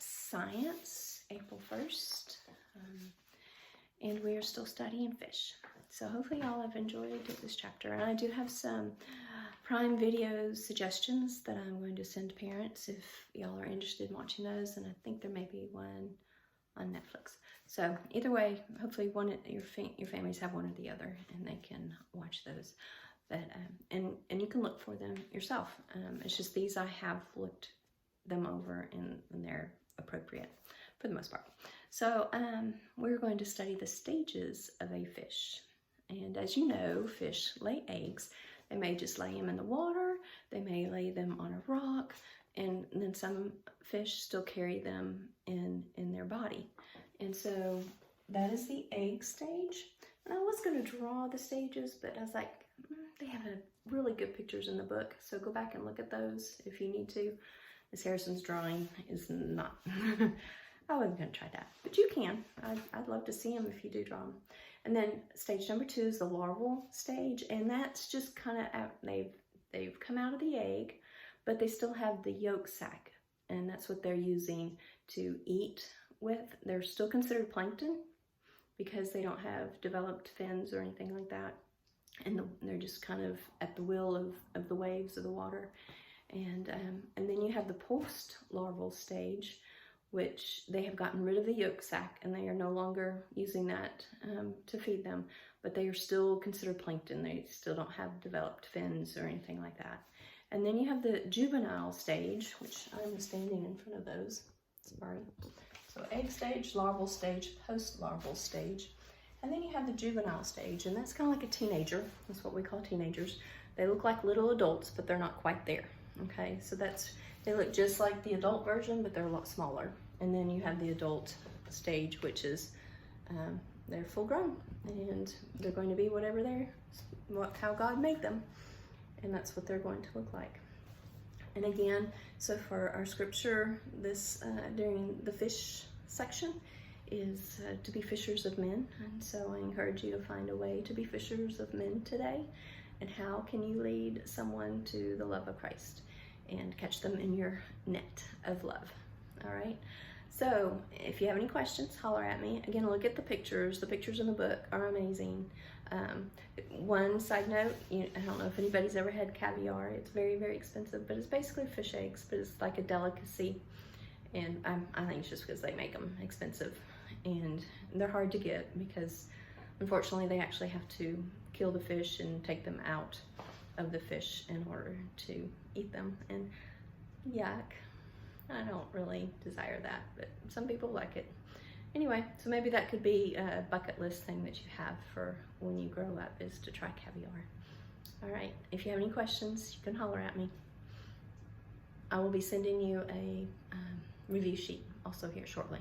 Science, April 1st, and we are still studying fish. So hopefully y'all have enjoyed this chapter. And I do have some Prime Video suggestions that I'm going to send to parents if y'all are interested in watching those, and I think there may be one on Netflix. So either way, hopefully one of your families have one or the other, and they can watch those. But and you can look for them yourself. It's just these I have looked them over and they're appropriate for the most part. So we're going to study the stages of a fish. And as you know, fish lay eggs. They may just lay them in the water, they may lay them on a rock, and then some fish still carry them in their body. And so that is the egg stage. And I was going to draw the stages, but I was like, they have really good pictures in the book, so go back and look at those if you need to. Miss Harrison's drawing is not, I wasn't going to try that, but you can. I'd love to see them if you do draw them. And then stage number 2 is the larval stage, and that's just kind of, they've come out of the egg, but they still have the yolk sac, and that's what they're using to eat with. They're still considered plankton because they don't have developed fins or anything like that, and they're just kind of at the will of the waves of the water. And then you have the post-larval stage, which they have gotten rid of the yolk sac and they are no longer using that to feed them, but they are still considered plankton. They still don't have developed fins or anything like that. And then you have the juvenile stage, which I'm standing in front of those, sorry. So egg stage, larval stage, post-larval stage. And then you have the juvenile stage, and that's kind of like a teenager. That's what we call teenagers. They look like little adults, but they're not quite there. Okay, so they look just like the adult version, but they're a lot smaller. And then you have the adult stage, which is they're full grown, and they're going to be whatever how God made them, and that's what they're going to look like. And again, so for our scripture, this during the fish section is to be fishers of men. And so I encourage you to find a way to be fishers of men today. And how can you lead someone to the love of Christ and catch them in your net of love? All right. So if you have any questions, holler at me. Again, look at the pictures. The pictures in the book are amazing. One side note, I don't know if anybody's ever had caviar. It's very, very expensive, but it's basically fish eggs, but it's like a delicacy. And I think it's just because they make them expensive, and they're hard to get because unfortunately they actually have to kill the fish and take them out of the fish in order to eat them, and yuck. I don't really desire that, but some people like it. Anyway, so maybe that could be a bucket list thing that you have for when you grow up, is to try caviar. All right, if you have any questions, you can holler at me. I will be sending you a review sheet also here shortly.